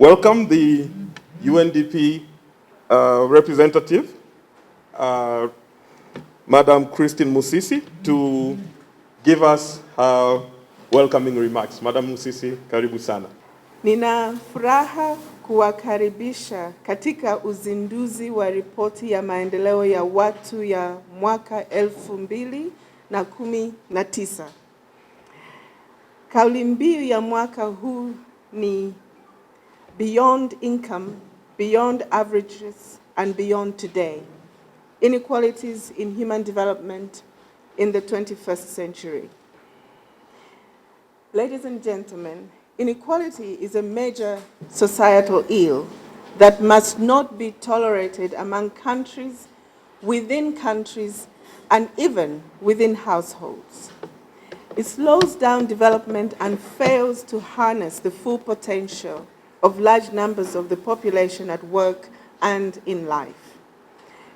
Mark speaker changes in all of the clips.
Speaker 1: welcome the UNDP representative, Madam Christine Musisi, to give us her welcoming remarks. Madam Musisi, karibu sana.
Speaker 2: Nina furaha kuwakaribisha katika uzinduzi wa ripoti ya maendeleo ya watu ya mwaka 2019. Kauli mbiu ya mwaka huu ni Beyond Income, Beyond Averages, and Beyond Today. Inequalities in Human Development in the 21st Century. Ladies and gentlemen, inequality is a major societal ill that must not be tolerated among countries, and even within households. It slows down development and fails to harness the full potential of large numbers of the population at work and in life.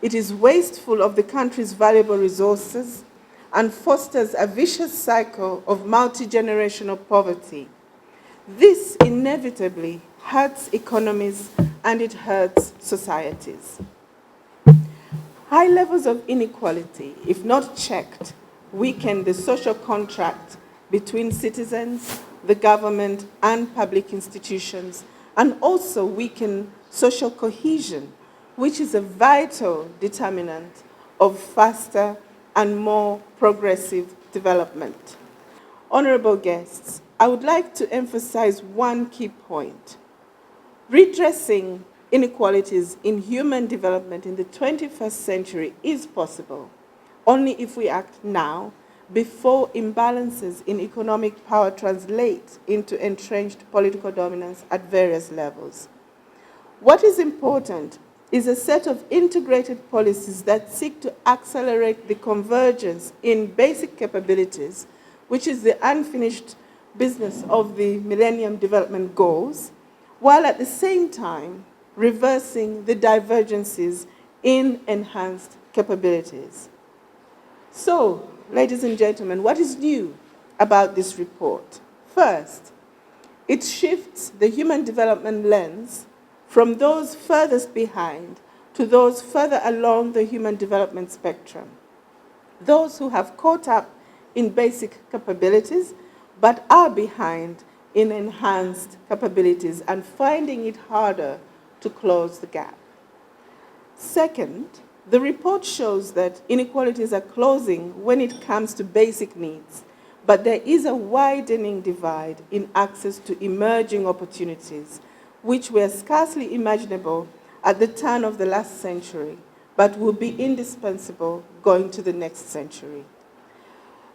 Speaker 2: It is wasteful of the country's valuable resources and fosters a vicious cycle of multi-generational poverty. This inevitably hurts economies and it hurts societies. High levels of inequality, if not checked, weaken the social contract between citizens, the government, and public institutions, and also weaken social cohesion, which is a vital determinant of faster and more progressive development. Honorable guests, I would like to emphasize one key point. Redressing inequalities in human development in the 21st century is possible only if we act now, before imbalances in economic power translate into entrenched political dominance at various levels. What is important is a set of integrated policies that seek to accelerate the convergence in basic capabilities, which is the unfinished business of the Millennium Development Goals, while at the same time reversing the divergences in enhanced capabilities. So, ladies and gentlemen, what is new about this report? First, it shifts the human development lens from those furthest behind to those further along the human development spectrum. Those who have caught up in basic capabilities but are behind in enhanced capabilities and finding it harder to close the gap. Second, the report shows that inequalities are closing when it comes to basic needs, but there is a widening divide in access to emerging opportunities, which were scarcely imaginable at the turn of the last century, but will be indispensable going to the next century.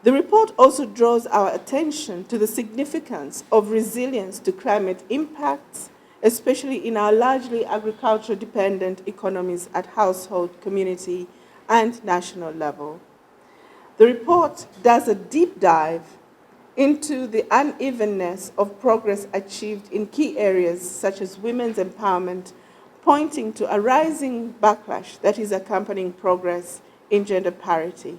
Speaker 2: The report also draws our attention to the significance of resilience to climate impacts, especially in our largely agriculture-dependent economies at household, community, and national level. The report does a deep dive into the unevenness of progress achieved in key areas such as women's empowerment, pointing to a rising backlash that is accompanying progress in gender parity.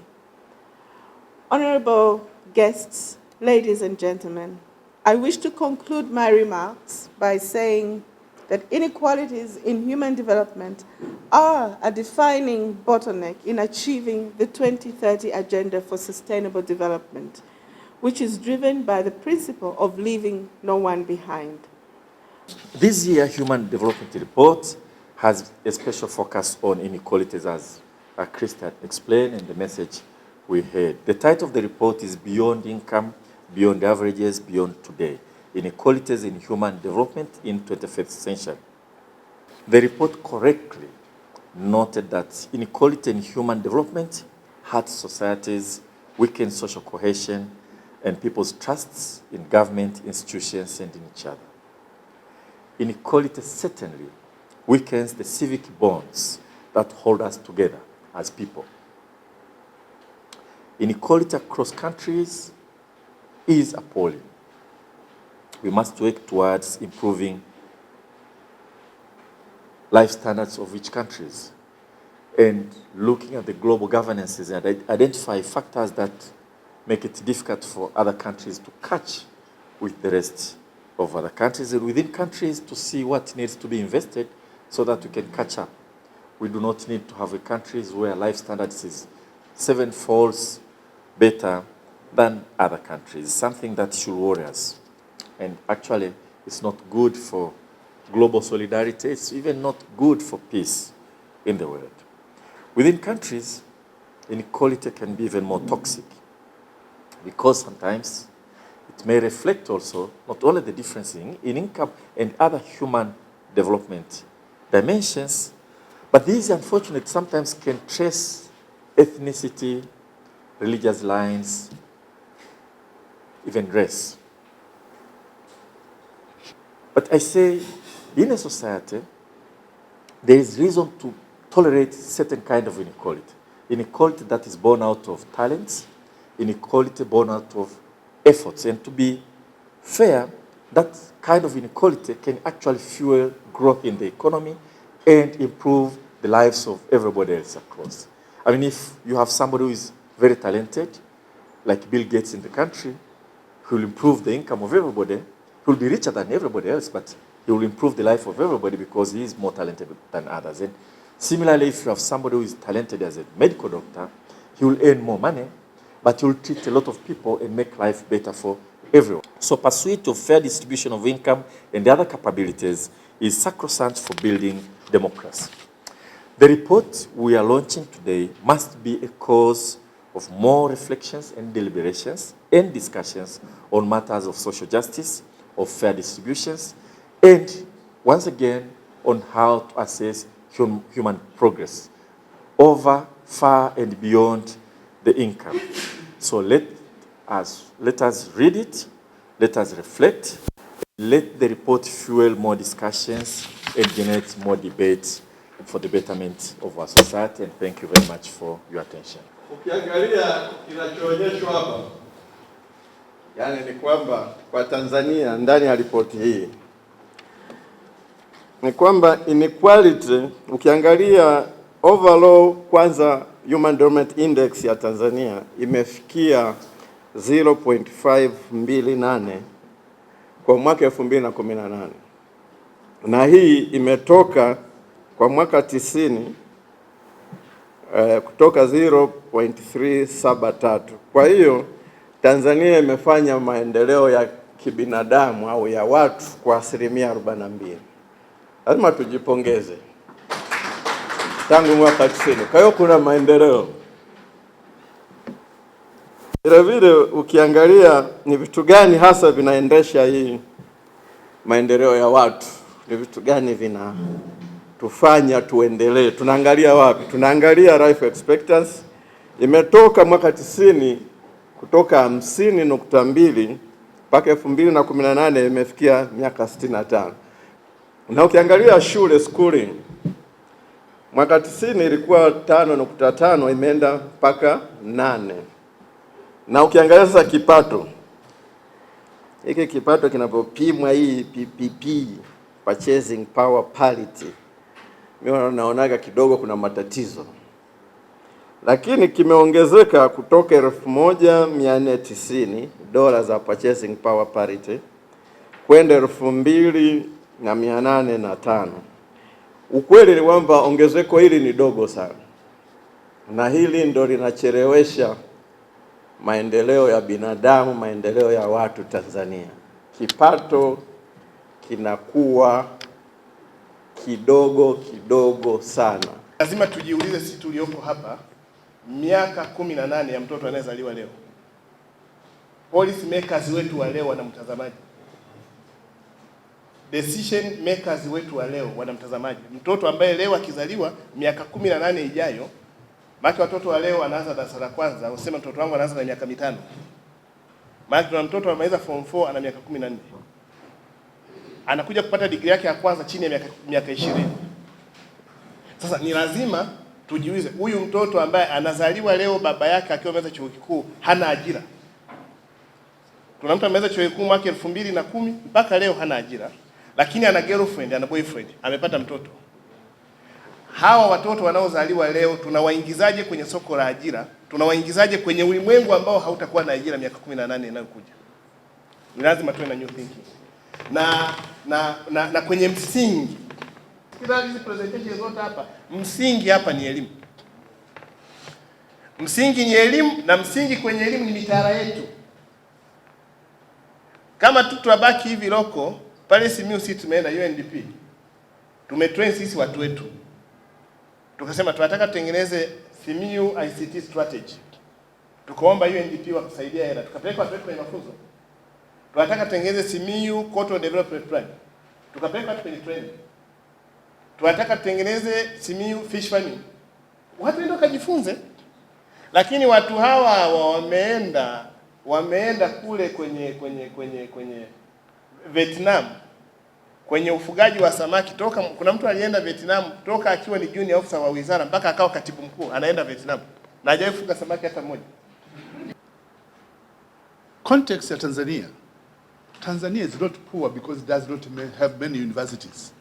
Speaker 2: Honorable guests, ladies and gentlemen, I wish to conclude my remarks by saying that inequalities in human development are a defining bottleneck in achieving the 2030 Agenda for Sustainable Development, which is driven by the principle of leaving no one behind.
Speaker 3: This year's Human Development Report has a special focus on inequalities, as Christian explained in the message we heard. The title of the report is Beyond Income, Beyond Averages, Beyond Today, Inequalities in Human Development in 21st Century. The report correctly noted that inequality in human development hurts societies, weakens social cohesion, and people's trusts in government, institutions, and in each other. Inequality certainly weakens the civic bonds that hold us together as people. Inequality across countries is appalling. We must work towards improving life standards of each countries and looking at the global governances and identify factors that make it difficult for other countries to catch with the rest of other countries and within countries to see what needs to be invested so that we can catch up. We do not need to have a countries where life standards is 7-fold better than other countries, something that should worry us. And actually, it's not good for global solidarity. It's even not good for peace in the world. Within countries, inequality can be even more toxic because sometimes it may reflect also not only the difference in income and other human development dimensions, but these, unfortunately, sometimes can trace ethnicity, religious lines, even race. But I say, in a society, there is reason to tolerate certain kind of inequality. Inequality that is born out of talents, inequality born out of efforts. And to be fair, that kind of inequality can actually fuel growth in the economy and improve the lives of everybody else across. I mean, if you have somebody who is very talented, like Bill Gates in the country, who will improve the income of everybody, he will be richer than everybody else, but he will improve the life of everybody because he is more talented than others. And similarly, if you have somebody who is talented as a medical doctor, he will earn more money, but he will treat a lot of people and make life better for everyone. So pursuit of fair distribution of income and the other capabilities is sacrosanct for building democracy. The report we are launching today must be a cause of more reflections and deliberations and discussions on matters of social justice, of fair distributions, and once again, on how to assess human progress over, far, and beyond the income. So let us read it, let us reflect, let the report fuel more discussions and generate more debates for the betterment of our society, and thank you very much for your attention.
Speaker 4: Ukiangalia kinachoonyeshwa hapa, yani ni kwamba kwa Tanzania ndani ya ripoti hii ni kwamba inequality, ukiangalia overall, kwanza Human Development Index ya Tanzania imefikia 0.528 kwa mwaka 2018. Na hii imetoka kwa mwaka 90 kutoka 0.373. Kwa hiyo Tanzania imefanya maendeleo ya kibinadamu au ya watu kwa 42%. Lazima tujipongeze. Tangu mwaka 90. Kwa hiyo kuna maendeleo. Vile ukiangalia ni vitu gani hasa vinaendesha hii maendeleo ya watu, ni vitu gani vinatufanya tuendelee. Tunaangalia wapi? Tunaangalia life expectancy. Imetoka mwaka 90 kutoka 50.2 mpaka 2018 imefikia miaka 65. Na ukiangalia shule, schooling, mwaka 90 ilikuwa 5.5 imeenda mpaka 8. Na ukiangalia sasa kipato, hiki kipato kinapopimwa hii PPP, purchasing power parity, mimi naonaga kidogo kuna matatizo. Lakini kimeongezeka kutoka 1490 dola za purchasing power parity kwenda 2805. Ukweli ni kwamba ongezeko hili ni dogo sana, na hili ndo linachelewesha maendeleo ya binadamu, maendeleo ya watu Tanzania. Kipato kinakuwa kidogo sana.
Speaker 5: Lazima tujiulize sisi tuliopo hapa, miaka 18 ya mtoto anayezaliwa leo, policy makers wetu wa leo wanamtazamaji, decision makers wetu wa leo wanamtazamaji. Mtoto ambaye leo akizaliwa miaka 18 ijayo, maki watoto wa leo anaanza darasa la kwanza, usema mtoto wangu anaanza na miaka 5. Maki tuna mtoto amemaliza form 4 ana miaka 14. Anakuja kupata degree yake ya kwanza chini ya miaka 20. Sasa ni lazima tujiulize, huyu mtoto ambaye anazaliwa leo baba yake akiwa amemaliza chuo kikuu hana ajira. Tuna mtu amemaliza chuo kikuu mwaka 2010 mpaka leo hana ajira, lakini ana girlfriend, ana boyfriend, amepata mtoto. Hawa watoto wanaozaliwa leo tunawaingizaje kwenye soko la ajira? Tunawaingizaje kwenye ulimwengu ambao hautakuwa na ajira miaka 18 inayokuja? Ni lazima tuwe na new thinking. na kwenye msingi. Kila hizi presentation zote hapa, msingi hapa ni elimu. Msingi ni elimu, na msingi kwenye elimu ni mitaala yetu. Kama tu tuabaki hivi loko pale Simiyu, sisi tumeenda UNDP, tumetrain sisi watu wetu, tukasema tunataka tutengeneze Simiyu ICT strategy, tukaomba UNDP wakusaidia hela, tukapeleka watu wetu kwenye mafunzo. Tunataka tutengeneze Simiyu Coastal Development Plan, tukapeleka watu kwenye training. Tunataka tutengeneze Simiyu Fish Farming, watu ndio kajifunze. Lakini watu hawa wameenda kule kwenye Vietnam kwenye ufugaji wa samaki. Kuna mtu alienda Vietnam toka akiwa ni junior officer wa wizara mpaka akawa katibu mkuu, anaenda Vietnam na hajawahi kufuga samaki hata mmoja.
Speaker 6: Context ya Tanzania. Tanzania is not poor because it does not have many universities.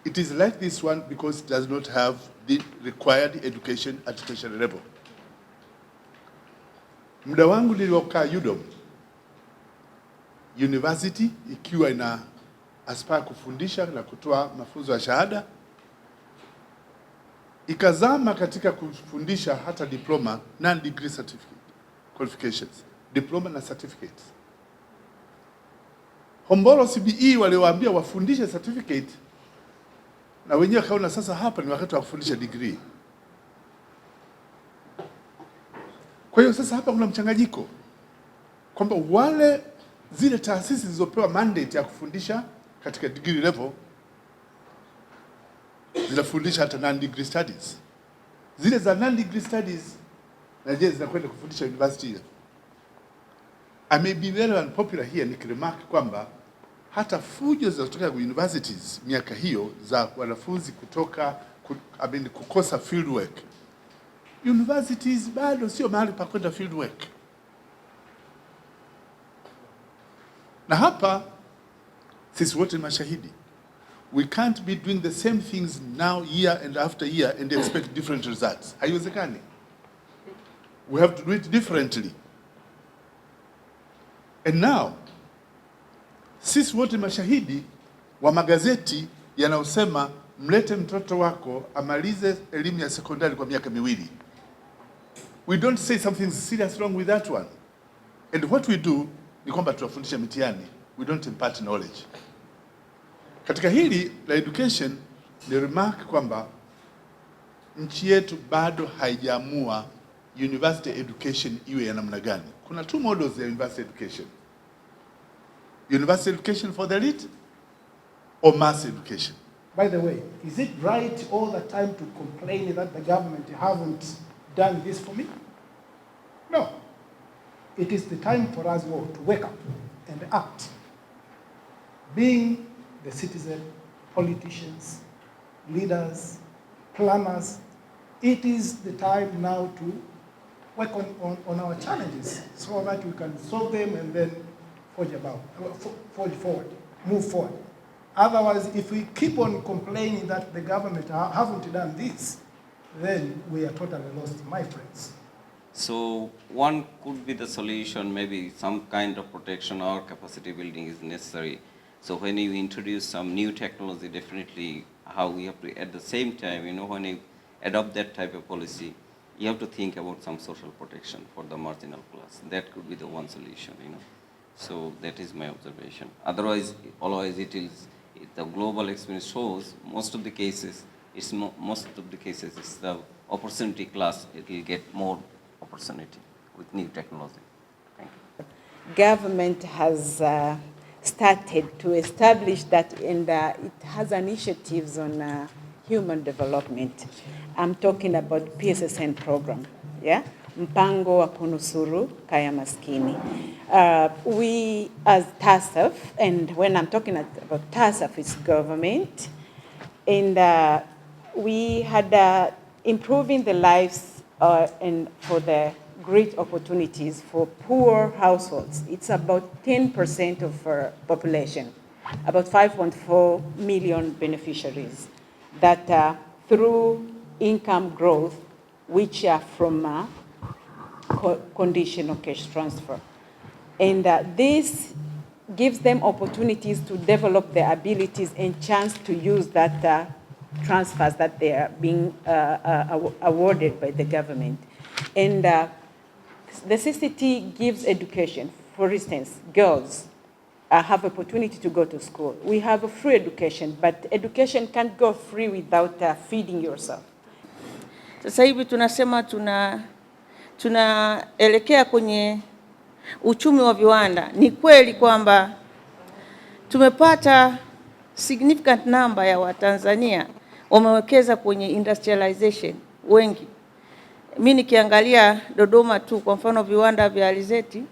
Speaker 6: It is like this one because it does not have the required education at tertiary level. Muda wangu niliokaa UDOM university ikiwa ina aspire kufundisha na kutoa mafunzo ya shahada, ikazama katika kufundisha hata diploma, non-degree certificate qualifications, diploma na certificates. Hombolo CBE waliwaambia wafundishe certificate, na wenyewe kaona sasa hapa ni wakati wa kufundisha degree. Kwa hiyo sasa hapa kuna mchanganyiko kwamba wale zile taasisi zilizopewa mandate ya kufundisha katika degree level zinafundisha hata non-degree studies. Zile za non-degree studies na je zinakwenda kufundisha university level. I may be very unpopular here nikiremark kwamba hata fujo zinazotoka kwa universities miaka hiyo za wanafunzi kukosa field work. Universities bado sio mahali pa kwenda field work. Na hapa sisi wote ni mashahidi. We can't be doing the same things now year and after year and expect different results. Haiwezekani. We have to do it differently. And now sisi wote mashahidi wa magazeti yanayosema mlete mtoto wako amalize elimu ya sekondari kwa miaka miwili. We don't say something serious wrong with that one. And what we do ni kwamba tunafundisha mitihani. We don't impart knowledge. Katika hili la education ni remark kwamba nchi yetu bado haijaamua university education iwe ya namna gani. Kuna two models ya university education. University education for the elite or mass education.
Speaker 7: By the way, is it right all the time to complain that the government haven't done this for me? No. It is the time for us all to wake up and act. Being the citizen, politicians, leaders, planners, it is the time now to work on our challenges so that we can solve them and then forge forward, move forward. Otherwise, if we keep on complaining that the government haven't done this, then we are totally lost, my friends.
Speaker 8: So one could be the solution, maybe some kind of protection or capacity building is necessary. So when you introduce some new technology, definitely how we have to, at the same time, when you adopt that type of policy, you have to think about some social protection for the marginal class. That could be the one solution, So that is my observation. Otherwise, always the global experience shows most of the cases, it's the opportunity class, it will get more opportunity with new technology. Thank you.
Speaker 2: Government has started to establish that, and it has initiatives on human development. I'm talking about PSSN program, yeah? Mpango wa kunusuru kaya maskini. We as TASAF, and when I'm talking about TASAF, it's government, and we had improving the lives and for the great opportunities for poor households. It's about 10% of our population, about 5.4 million beneficiaries that through income growth, which are from conditional cash transfer. And this
Speaker 9: gives them opportunities to develop their abilities and chance to use that transfers that they are being awarded by the government. And the CCT gives education. For instance, girls have opportunity to go to school. We have a free education, but education can't go free without feeding yourself.
Speaker 10: Sasa hivi tunasema tunaelekea kwenye uchumi wa viwanda. Ni kweli kwamba tumepata significant number ya Watanzania wamewekeza kwenye industrialization wengi. Mimi nikiangalia Dodoma tu kwa mfano viwanda vya alizeti,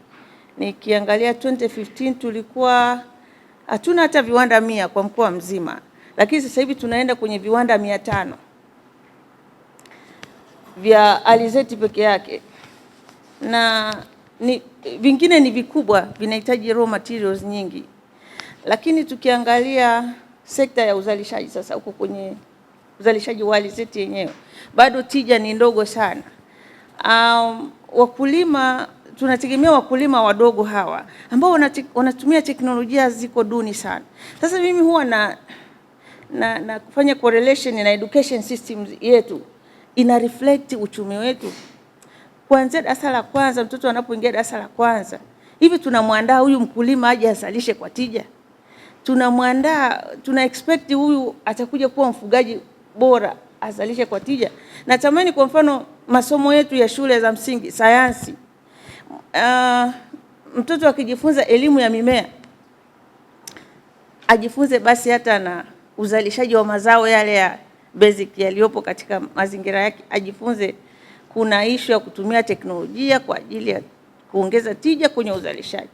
Speaker 10: nikiangalia 2015 tulikuwa hatuna hata viwanda 100 kwa mkoa mzima, lakini sasa hivi tunaenda kwenye viwanda 500 vya alizeti peke yake, na vingine ni vikubwa vinahitaji raw materials nyingi. Lakini tukiangalia sekta ya uzalishaji sasa, huko kwenye uzalishaji wa alizeti yenyewe bado tija ni ndogo sana. Wakulima tunategemea wakulima wadogo hawa ambao wanatumia teknolojia ziko duni sana. Sasa mimi huwa na kufanya correlation na education systems yetu ina reflect uchumi wetu. Kuanzia darasa la kwanza, mtoto anapoingia darasa la kwanza, hivi tunamwandaa huyu mkulima aje azalishe kwa tija? Tunamwandaa, tuna expect huyu atakuja kuwa mfugaji bora azalishe kwa tija? Natamani kwa mfano masomo yetu ya shule za msingi, sayansi, mtoto akijifunza elimu ya mimea, ajifunze basi hata na uzalishaji wa mazao yale ya basic yaliyopo katika mazingira yake, ajifunze kuna issue ya kutumia teknolojia kwa ajili ya kuongeza tija kwenye uzalishaji.